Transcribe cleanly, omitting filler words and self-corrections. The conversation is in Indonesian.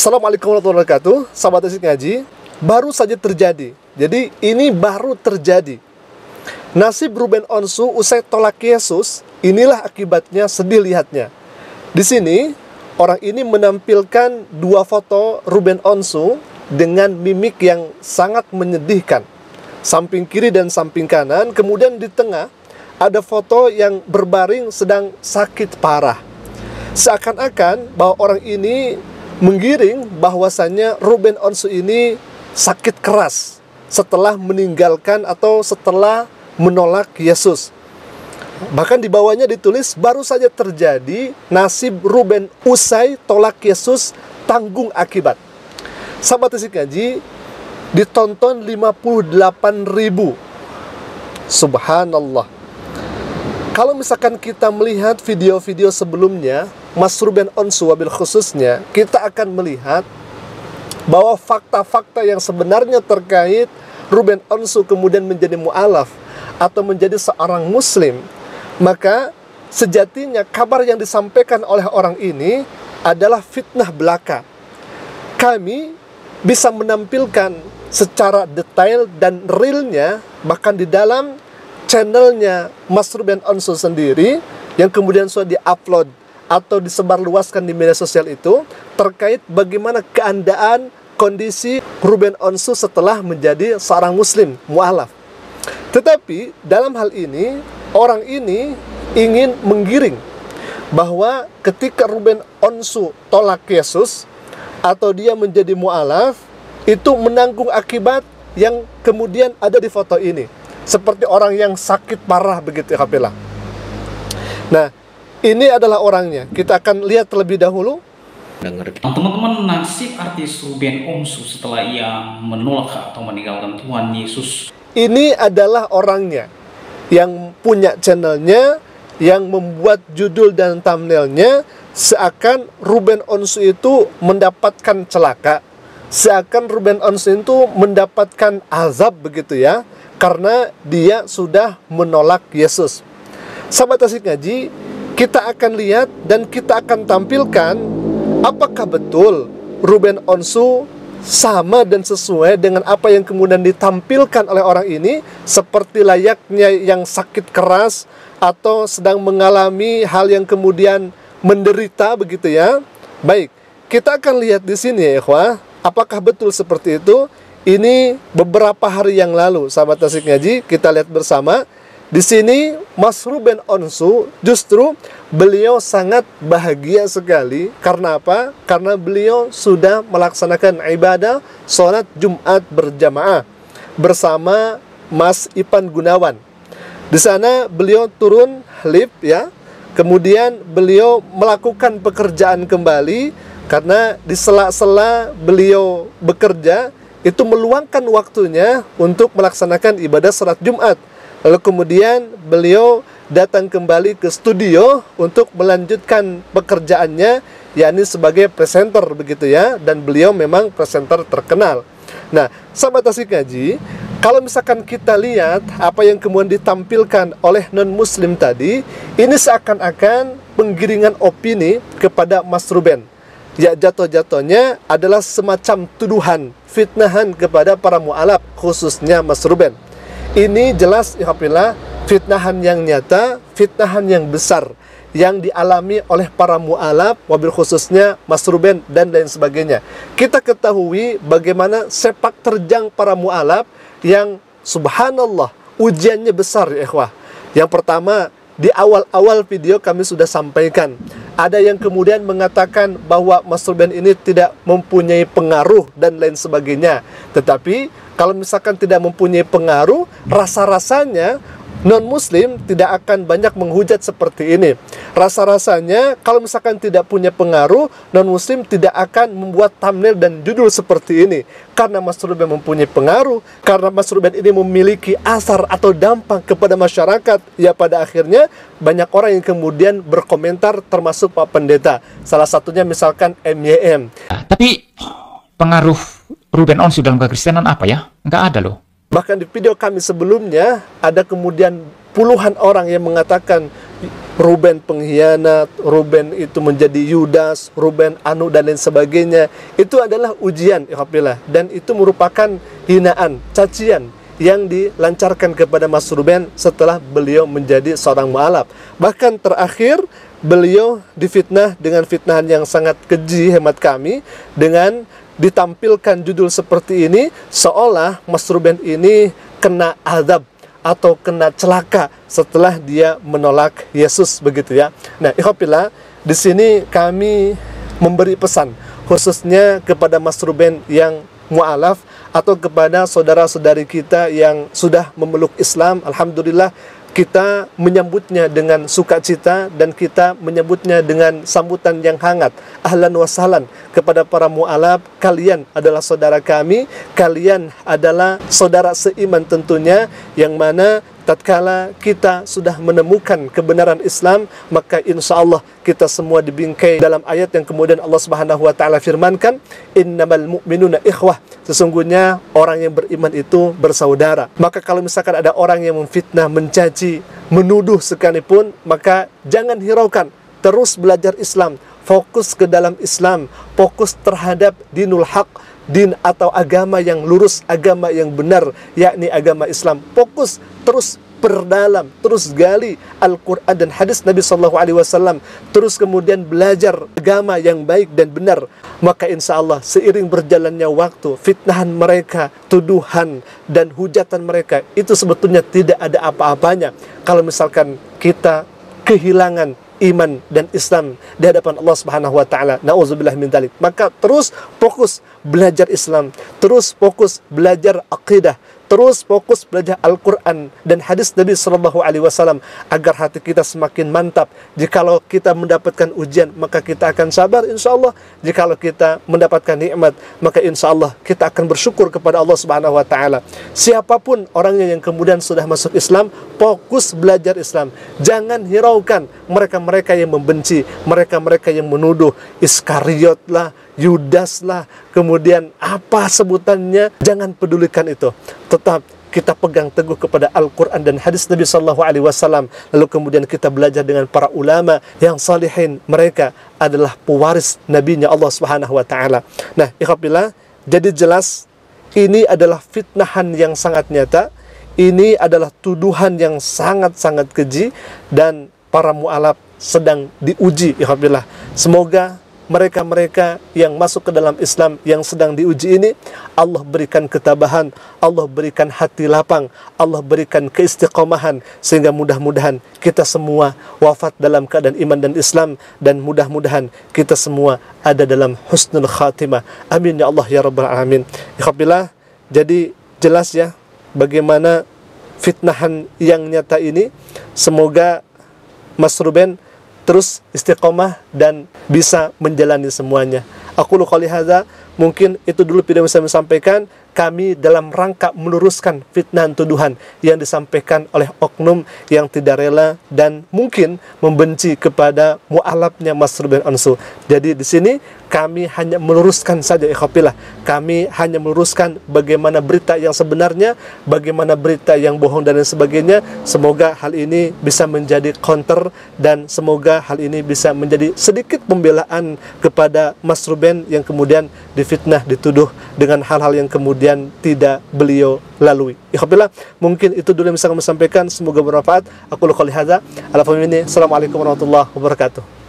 Assalamualaikum warahmatullahi wabarakatuh. Sahabat Asik Ngaji, baru saja terjadi. Jadi ini baru terjadi. Nasib Ruben Onsu usai tolak Yesus, inilah akibatnya, sedih lihatnya. Di sini orang ini menampilkan dua foto Ruben Onsu dengan mimik yang sangat menyedihkan. Samping kiri dan samping kanan, kemudian di tengah ada foto yang berbaring sedang sakit parah. Seakan-akan bahwa orang ini menggiring bahwasannya Ruben Onsu ini sakit keras setelah meninggalkan atau setelah menolak Yesus. Bahkan di bawahnya ditulis baru saja terjadi, nasib Ruben usai tolak Yesus tanggung akibat. Sahabat Asik Ngaji, ditonton 58.000. Subhanallah. Kalau misalkan kita melihat video-video sebelumnya, Mas Ruben Onsu wabil khususnya, kita akan melihat bahwa fakta-fakta yang sebenarnya terkait Ruben Onsu kemudian menjadi mu'alaf atau menjadi seorang muslim, maka sejatinya kabar yang disampaikan oleh orang ini adalah fitnah belaka. Kami bisa menampilkan secara detail dan realnya, bahkan di dalam channelnya Mas Ruben Onsu sendiri, yang kemudian sudah diupload atau disebarluaskan di media sosial itu, terkait bagaimana keadaan kondisi Ruben Onsu setelah menjadi seorang muslim mu'alaf. Tetapi dalam hal ini, orang ini ingin menggiring bahwa ketika Ruben Onsu tolak Yesus atau dia menjadi mu'alaf, itu menanggung akibat yang kemudian ada di foto ini, seperti orang yang sakit parah begitu, ikhwah. Nah, ini adalah orangnya. Kita akan lihat terlebih dahulu. Teman-teman, nasib artis Ruben Onsu setelah ia menolak atau meninggalkan Tuhan Yesus. Ini adalah orangnya yang punya channelnya, yang membuat judul dan thumbnailnya seakan Ruben Onsu itu mendapatkan celaka, seakan Ruben Onsu itu mendapatkan azab begitu ya, karena dia sudah menolak Yesus. Sahabat Asik Ngaji, kita akan lihat dan kita akan tampilkan apakah betul Ruben Onsu sama dan sesuai dengan apa yang kemudian ditampilkan oleh orang ini, seperti layaknya yang sakit keras atau sedang mengalami hal yang kemudian menderita begitu ya. Baik, kita akan lihat di sini ya ikhwah, apakah betul seperti itu. Ini beberapa hari yang lalu, sahabat Asik Ngaji, kita lihat bersama. Di sini Mas Ruben Onsu justru beliau sangat bahagia sekali. Karena apa? Karena beliau sudah melaksanakan ibadah sholat Jumat berjamaah bersama Mas Ipan Gunawan. Di sana beliau turun lift ya. Kemudian beliau melakukan pekerjaan kembali, karena di sela-sela beliau bekerja itu meluangkan waktunya untuk melaksanakan ibadah sholat Jumat. Lalu kemudian beliau datang kembali ke studio untuk melanjutkan pekerjaannya, yakni sebagai presenter begitu ya, dan beliau memang presenter terkenal. Nah, sahabat Asik Ngaji, kalau misalkan kita lihat apa yang kemudian ditampilkan oleh non-muslim tadi, ini seakan-akan penggiringan opini kepada Mas Ruben. Ya, jatuh-jatuhnya adalah semacam tuduhan, fitnahan kepada para mu'alaf, khususnya Mas Ruben. Ini jelas ikhwah, fitnahan yang nyata, fitnahan yang besar yang dialami oleh para mu'alaf, wabil khususnya Mas Ruben dan lain sebagainya. Kita ketahui bagaimana sepak terjang para mu'alaf yang subhanallah ujiannya besar ya ikhwah. Yang pertama, di awal-awal video kami sudah sampaikan, ada yang kemudian mengatakan bahwa Mas Ruben ini tidak mempunyai pengaruh dan lain sebagainya. Tetapi kalau misalkan tidak mempunyai pengaruh, rasa-rasanya non-muslim tidak akan banyak menghujat seperti ini. Rasa-rasanya kalau misalkan tidak punya pengaruh, non-muslim tidak akan membuat thumbnail dan judul seperti ini. Karena Mas Ruben mempunyai pengaruh, karena Mas Ruben ini memiliki asar atau dampak kepada masyarakat, ya pada akhirnya banyak orang yang kemudian berkomentar, termasuk Pak Pendeta. Salah satunya misalkan MYM. Tapi pengaruh Ruben Onsu dalam kekristenan apa ya? Nggak ada loh. Bahkan di video kami sebelumnya, ada kemudian puluhan orang yang mengatakan Ruben pengkhianat, Ruben itu menjadi Yudas, Ruben anu dan lain sebagainya. Itu adalah ujian, ikhwafillah, dan itu merupakan hinaan, cacian yang dilancarkan kepada Mas Ruben setelah beliau menjadi seorang mu'alaf. Bahkan terakhir beliau difitnah dengan fitnahan yang sangat keji hemat kami, dengan ditampilkan judul seperti ini, seolah Mas Ruben ini kena azab atau kena celaka setelah dia menolak Yesus, begitu ya. Nah, ikhwafillah, di sini kami memberi pesan khususnya kepada Mas Ruben yang mu'alaf atau kepada saudara-saudari kita yang sudah memeluk Islam. Alhamdulillah, kita menyambutnya dengan sukacita dan kita menyambutnya dengan sambutan yang hangat. Ahlan wa sahlan kepada para mu'alaf. Kalian adalah saudara kami, kalian adalah saudara seiman tentunya, yang mana tatkala kita sudah menemukan kebenaran Islam, maka insya Allah kita semua dibingkai dalam ayat yang kemudian Allah Subhanahu wa taala firmankan, innamal mu'minuna ikhwah, sesungguhnya orang yang beriman itu bersaudara. Maka kalau misalkan ada orang yang memfitnah, mencaci, menuduh sekalipun, maka jangan hiraukan, terus belajar Islam, fokus ke dalam Islam, fokus terhadap dinul haq, din atau agama yang lurus, agama yang benar, yakni agama Islam. Fokus, terus perdalam, terus gali Al-Quran dan hadis Nabi SAW, terus kemudian belajar agama yang baik dan benar. Maka insya Allah seiring berjalannya waktu, fitnahan mereka, tuduhan dan hujatan mereka itu sebetulnya tidak ada apa-apanya kalau misalkan kita kehilangan iman dan Islam di hadapan Allah Subhanahu wa taala. Nauzubillah min dzalik. Maka terus fokus belajar Islam, terus fokus belajar akidah, terus fokus belajar Al-Quran dan hadis Nabi SAW, agar hati kita semakin mantap. Jikalau kita mendapatkan ujian, maka kita akan sabar insya Allah. Jikalau kita mendapatkan nikmat, maka insya Allah kita akan bersyukur kepada Allah Subhanahu wa taala. Siapapun orangnya yang kemudian sudah masuk Islam, fokus belajar Islam. Jangan hiraukan mereka-mereka yang membenci, mereka-mereka yang menuduh, Iskariot lah, Yudas lah, kemudian apa sebutannya, jangan pedulikan itu. Tetap kita pegang teguh kepada Al-Quran dan hadis Nabi SAW. Lalu kemudian kita belajar dengan para ulama yang salihin. Mereka adalah pewaris nabinya Allah Subhanahu wa taala. Nah, ikhwafillah, jadi jelas ini adalah fitnahan yang sangat nyata. Ini adalah tuduhan yang sangat-sangat keji, dan para mu'alaf sedang diuji, ikhwafillah. Semoga mereka-mereka yang masuk ke dalam Islam yang sedang diuji ini, Allah berikan ketabahan, Allah berikan hati lapang, Allah berikan keistiqomahan, sehingga mudah-mudahan kita semua wafat dalam keadaan iman dan Islam, dan mudah-mudahan kita semua ada dalam husnul khatimah. Amin ya Allah ya rabbal alamin. Ikhwafillah, jadi jelas ya bagaimana fitnahan yang nyata ini. Semoga Mas Ruben terus istiqomah dan bisa menjalani semuanya. Aku qouli hadza, mungkin itu dulu video yang saya sampaikan. Kami dalam rangka meluruskan fitnahan tuduhan yang disampaikan oleh oknum yang tidak rela dan mungkin membenci kepada mu'alafnya Mas Ruben Onsu. Jadi di sini kami hanya meluruskan saja, ikhwafillah. Kami hanya meluruskan bagaimana berita yang sebenarnya, bagaimana berita yang bohong dan lain sebagainya. Semoga hal ini bisa menjadi counter, dan semoga hal ini bisa menjadi sedikit pembelaan kepada Mas Ruben yang kemudian difitnah, dituduh dengan hal-hal yang kemudian tidak beliau lalui. Ikhwafillah, mungkin itu dulu yang bisa kami sampaikan. Semoga bermanfaat. Aku qouli hadza. Assalamualaikum warahmatullahi wabarakatuh.